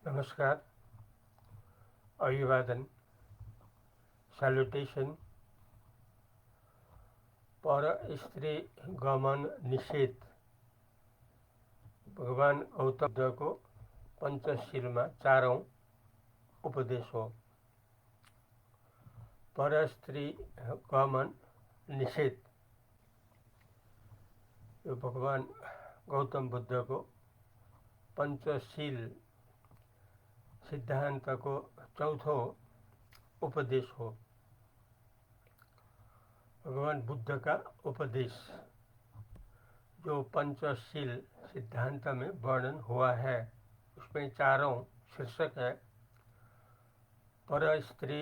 नमस्कार, अभिवादन, सैल्यूटेशन। पर स्त्री गमन निषेध भगवान गौतम बुद्ध को पंचशीलमा चारौं उपदेश हो। पर स्त्री गमन निषेध यो भगवान गौतम बुद्ध को पंचशील सिद्धांत को चौथो उपदेश हो। भगवान बुद्ध का उपदेश जो पंचशील सिद्धांत में वर्णन हुआ है, उसमें चारों शीर्षक है। पर स्त्री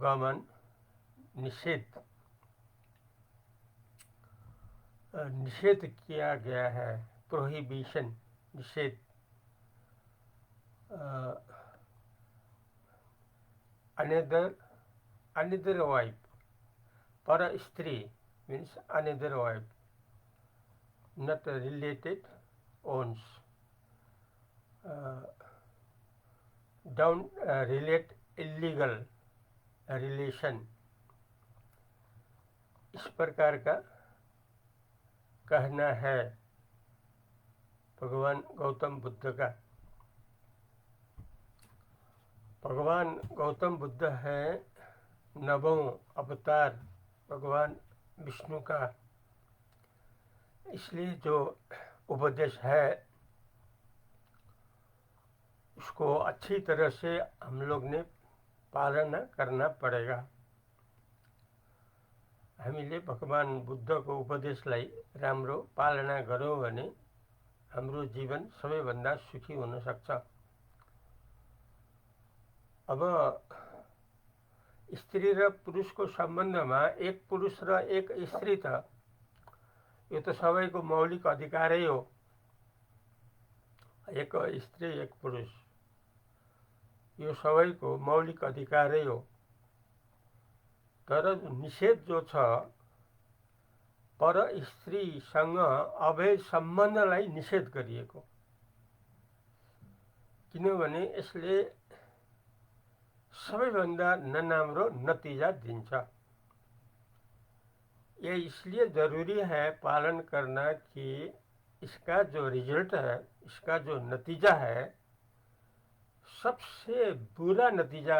गमन निषेध निषेध किया गया है, प्रोहिबिशन, निषेध। अनदर वाइफ, पर स्त्री means another wife, not related owns. Don't relate illegal relation, इस प्रकार का कहना है भगवान गौतम बुद्ध का। भगवान गौतम बुद्ध है नवों अवतार भगवान विष्णु का, इसलिए जो उपदेश है उसको अच्छी तरह से हम लोग ने पालन करना पड़ेगा। हामीले भगवान बुद्धको उपदेशलाई राम्रो पालना गऱ्यौं भने हाम्रो जीवन सबैभन्दा सुखी हुन सक्छ। अब स्त्री र पुरुषको सम्बन्धमा एक पुरुष र एक स्त्री त यो त सबैको मौलिक अधिकारै हो, एक स्त्री एक पुरुष, यो सबैको मौलिक अधिकारै हो। तर निषेध जो छ पर स्त्रीसँग अवैध सम्बन्धलाई निषेध गरिएको, किनभने यसले सबैभन्दा नराम्रो नतिजा दिन्छ। ये इसलिए जरूरी है पालन करना कि इसका जो रिजल्ट है, इसका जो नतीजा है, सबसे बुरा नतीजा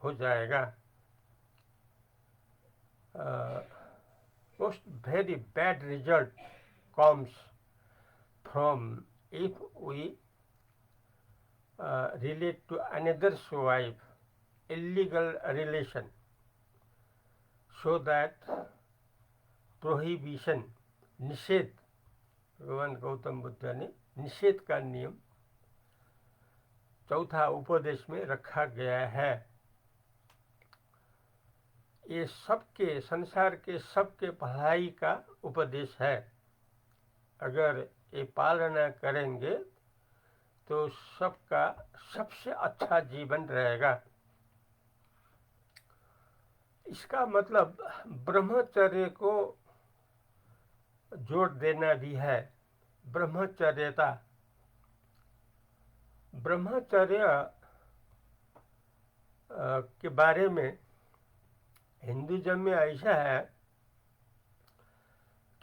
हो जाएगा। Most very bad result comes from if we relate to another's wife, illegal relation, so that prohibition, निषेध, भगवान गौतम बुद्ध ने निषेध का नियम चौथा उपदेश में रखा गया है। ये सबके संसार के सबके भलाई का उपदेश है। अगर ये पालना करेंगे तो सबका सबसे अच्छा जीवन रहेगा। इसका मतलब ब्रह्मचर्य को जोड़ देना भी है। ब्रह्मचर्यता, ब्रह्मचर्य के बारे में हिंदुइज्म में ऐसा है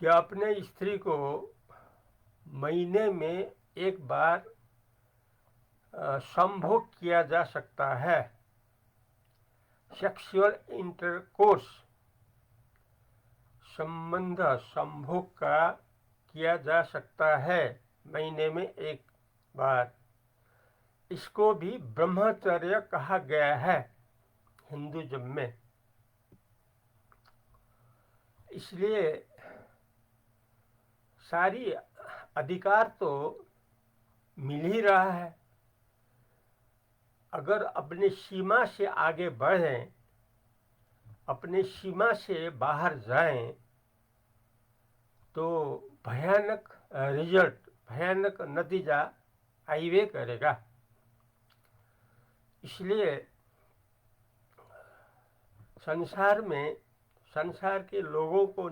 कि अपने स्त्री को महीने में एक बार संभोग किया जा सकता है। सेक्सुअल इंटरकोर्स, संबंध संभोग का किया जा सकता है महीने में एक बार। इसको भी ब्रह्मचर्य कहा गया है हिंदुइज्म में। इसलिए सारी अधिकार तो मिल ही रहा है। अगर अपनी सीमा से आगे बढ़ें, अपनी सीमा से बाहर जाएं, तो भयानक रिजल्ट, भयानक नतीजा आइवे करेगा। इसलिए संसार के लोगों को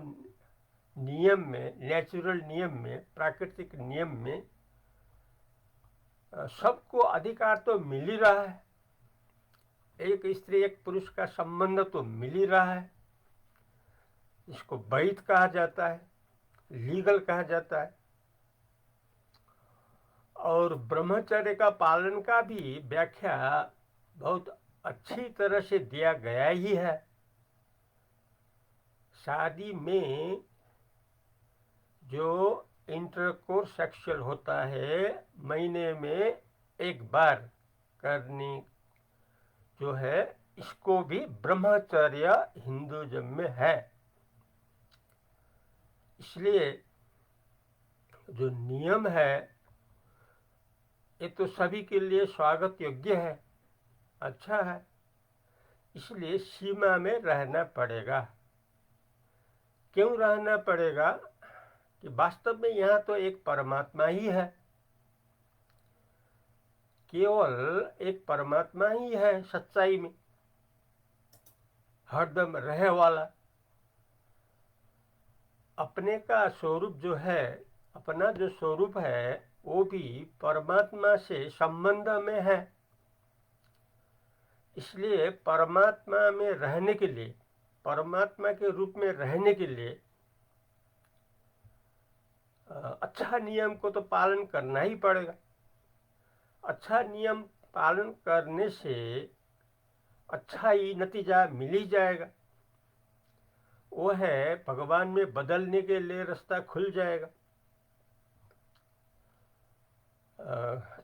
नियम में, नेचुरल नियम में, प्राकृतिक नियम में सबको अधिकार तो मिल ही रहा है, एक स्त्री एक पुरुष का संबंध तो मिल ही रहा है, इसको वैध कहा जाता है, लीगल कहा जाता है। और ब्रह्मचर्य का पालन का भी व्याख्या बहुत अच्छी तरह से दिया गया ही है। शादी में जो इंटरकोर्स सेक्सुअल होता है महीने में एक बार करनी जो है, इसको भी ब्रह्मचर्य हिंदुइज्म में है। इसलिए जो नियम है ये तो सभी के लिए स्वागत योग्य है, अच्छा है। इसलिए सीमा में रहना पड़ेगा। क्यों रहना पड़ेगा कि वास्तव में यहाँ तो एक परमात्मा ही है, केवल एक परमात्मा ही है सच्चाई में हरदम रहे वाला। अपने का स्वरूप जो है, अपना जो स्वरूप है वो भी परमात्मा से संबंध में है। इसलिए परमात्मा में रहने के लिए, परमात्मा के रूप में रहने के लिए अच्छा नियम को तो पालन करना ही पड़ेगा। अच्छा नियम पालन करने से अच्छा ही नतीजा मिल ही जाएगा। वो है भगवान में बदलने के लिए रास्ता खुल जाएगा।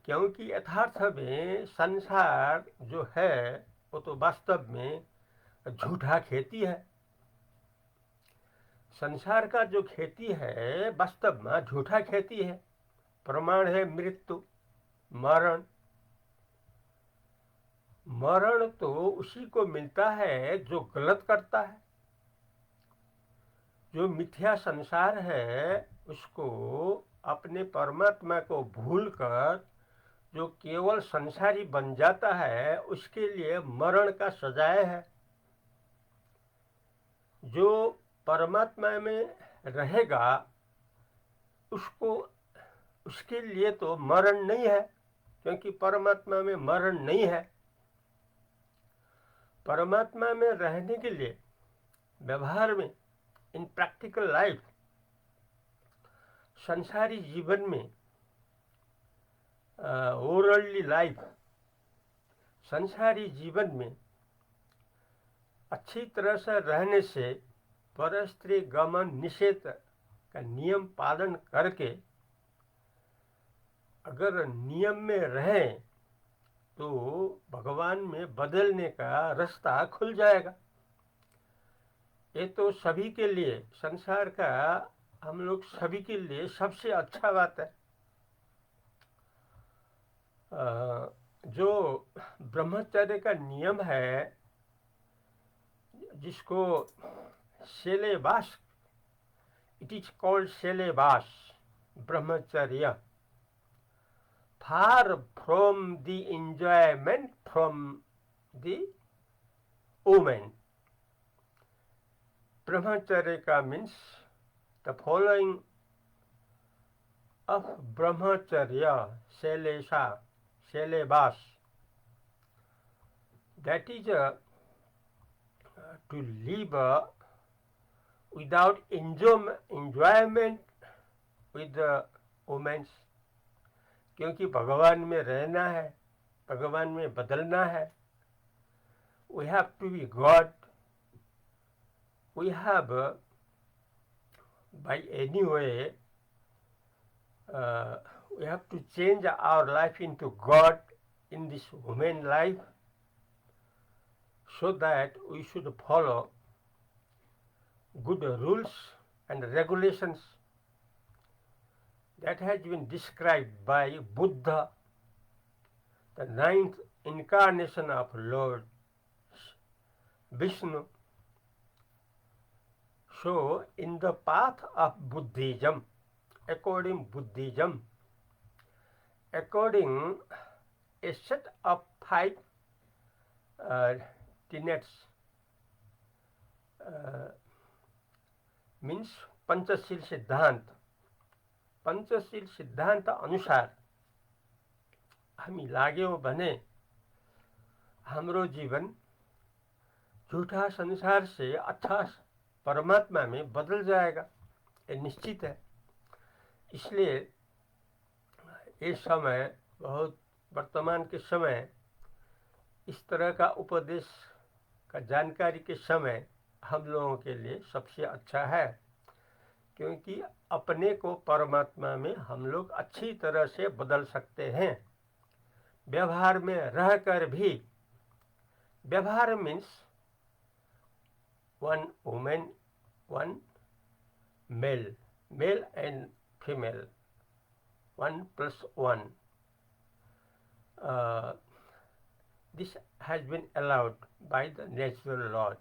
क्योंकि यथार्थ में संसार जो है वो तो वास्तव में झूठा खेती है। संसार का जो खेती है वास्तव में झूठा खेती है। प्रमाण है मृत्यु, मरण। मरण तो उसी को मिलता है जो गलत करता है। जो मिथ्या संसार है उसको अपने परमात्मा को भूलकर जो केवल संसारी बन जाता है उसके लिए मरण का सजाए है। जो परमात्मा में रहेगा उसको, उसके लिए तो मरण नहीं है, क्योंकि परमात्मा में मरण नहीं है। परमात्मा में रहने के लिए व्यवहार में, इन प्रैक्टिकल लाइफ, संसारी जीवन में, ओरली लाइफ, संसारी जीवन में अच्छी तरह से रहने से परस्त्री गमन निषेध का नियम पालन करके अगर नियम में रहें तो भगवान में बदलने का रास्ता खुल जाएगा। ये तो सभी के लिए, संसार का हम लोग सभी के लिए सबसे अच्छा बात है। जो ब्रह्मचर्य का नियम है जिसको syllabus, it is called syllabus, ब्रह्मचर्य, far from the enjoyment from the woman. Brahmacharya ka means the following of brahmacharya, selesa, celibas. That is to live without enjoyment with the women. क्योंकि भगवान में रहना है, भगवान में बदलना है। We have to be God. We have by any way we have to change our life into God in this human life, so that we should follow good rules and regulations that has been described by Buddha, the ninth incarnation of Lord Vishnu. So in the path of Buddhism, according a set of 5 tenets, means Panchsheel सिद्धांत अनुसार हामी लाग्यौँ भने हाम्रो जीवन झूठा संसार से अच्छा परमात्मा में बदल जाएगा, ये निश्चित है। इसलिए ये समय बहुत वर्तमान के समय इस तरह का उपदेश का जानकारी के समय हम लोगों के लिए सबसे अच्छा है, क्योंकि अपने को परमात्मा में हम लोग अच्छी तरह से बदल सकते हैं। व्यवहार में रहकर भी, व्यवहार means one women one male, male and female, 1+1. This has been allowed by the natural laws.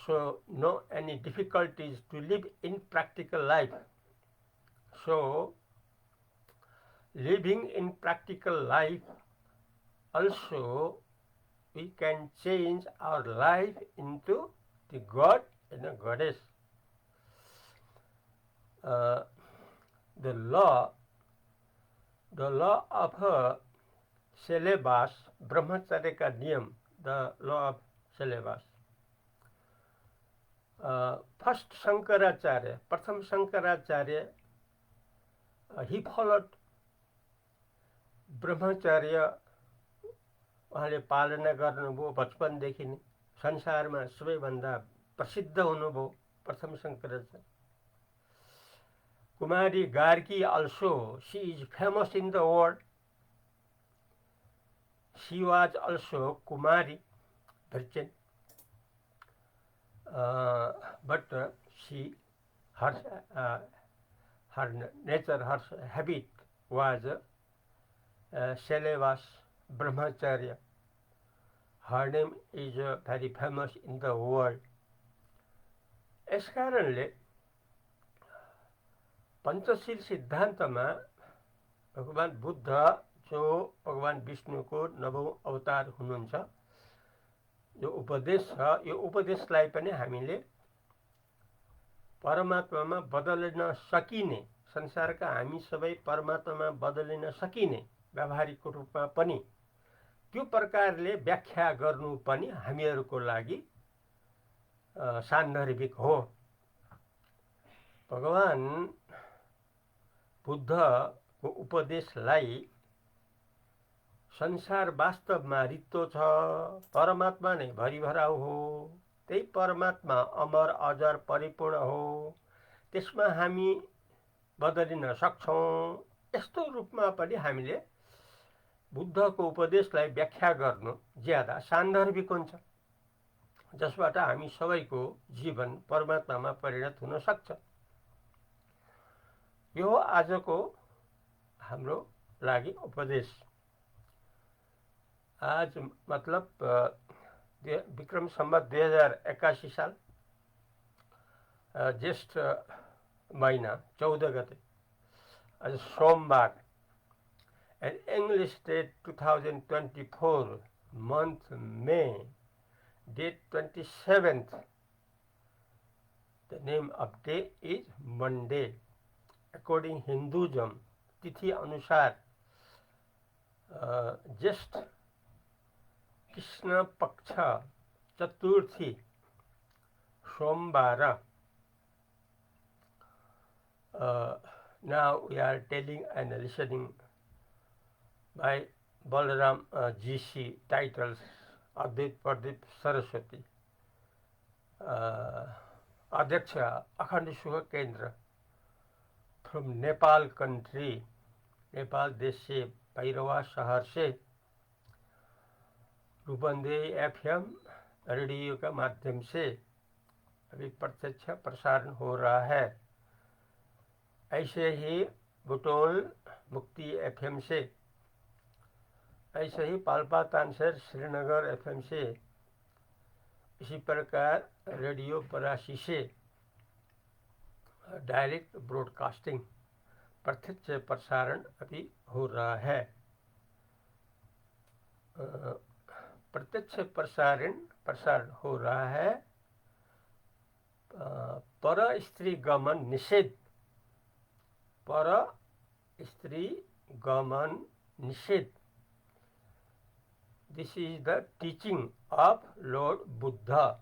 So no any difficulties to live in practical life. So living in practical life also we can change our life into the God and the Goddess. The law of syllabus, ब्रह्मचर्य का नियम, the law of syllabus. First Shankaracharya, प्रथम Shankaracharya, he followed ब्रह्मचर्य उहाँले पालना गर्नुभयो बचपनदेखि नै। संसारमा सबैभन्दा प्रसिद्ध हुनुभयो प्रथम शंकराचार्य। कुमारी Gargi also, she is famous in the world. She was also Kumari virgin, but her nature, her habit was celibate, brahmacharya. Her name is very famous in the world. Yes कारणले पंचशील सिद्धान्तमा भगवान बुद्ध, जो भगवान विष्णुको 9औं अवतार हुनुहुन्छ, जो उपदेश छ, यो उपदेशलाई पनि हामीले परमात्मामा बदलिन सकिने, संसारका हामी सबै परमात्मामा बदलिन सकिने व्यावहारिक रूपमा पनि त्यो प्रकारले व्याख्या गर्नु पनि हामीहरूको लागि सान्दर्भिक हो। भगवान बुद्धको उपदेशलाई संसार वास्तवमा रित्तो छ, परमात्मा नै भरिभराउ हो, त्यही परमात्मा अमर अजर परिपूर्ण हो, त्यसमा हामी बदलिन सक्छौं, यस्तो रूपमा पनि हामीले बुद्धको उपदेशलाई व्याख्या गर्नु ज्यादा सान्दर्भिक हुन्छ, जसबाट हामी सबैको जीवन परमात्मामा परिणत हुन सक्छ। यो आजको हाम्रो लागि उपदेश। आज मतलब विक्रम संवत 2081 साल ज्येष्ठ महीना 14 गते, आज सोमबार, and English date 2024 month May, date 27th. The name of day is Monday. According Hinduism, तिथि अनुसार ज्येष्ठ कृष्ण पक्ष चतुर्थी सोमवार। Now we are telling and listening by Balaram GC titles Advait Pradeep Saraswati, Adhyaksha Akhand Sukha Kendra from Nepal country, Nepal देश से भैरवा शहर से Rupandehi FM radio का माध्यम से अभी प्रत्यक्ष प्रसारण हो रहा है। ऐसे ही बुटोल मुक्ति एफएम से, ऐसे ही पाल्पा तानसेर श्रीनगर एफएम से, इसी प्रकार रेडियो परासी से डायरेक्ट ब्रॉडकास्टिंग प्रत्यक्ष प्रसारण अभी हो रहा है। प्रत्यक्ष प्रसारण हो रहा है। पर स्त्री गमन निषेध, पर स्त्री गमन निषेध. This is the teaching of Lord Buddha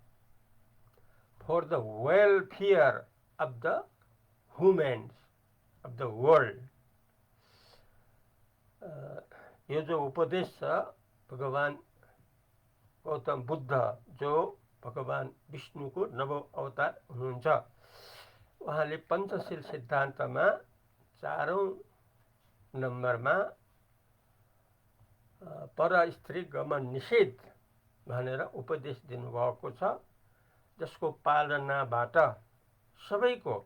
for the welfare of the humans of the world. यो जो उपदेश छ भगवान गौतम बुद्ध जो भगवान विष्णुको नव अवतार हुनुहुन्छ, उहाँले पञ्चशील सिद्धान्तमा 4औं नम्बरमा पर स्त्री गमन निषेध भनेर उपदेश दिनुभएको छ, जसको पालनाबाट सबैको,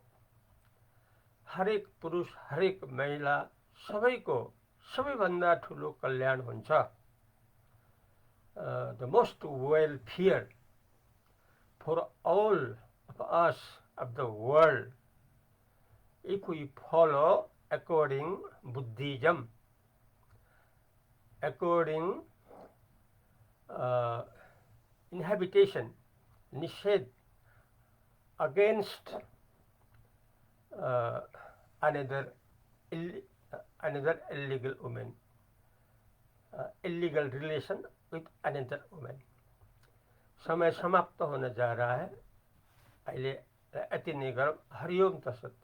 हरेक पुरुष हरेक महिला सबैको सबैभन्दा ठुलो कल्याण हुन्छ. The most welfare for all of us of the world if we follow according Buddhism, according inhabitation, nishad against another illegal woman, illegal relation with another woman. समय समाप्त होने जा रहा है. अहिले यति नै गरौँ. हरिओम तत्सत.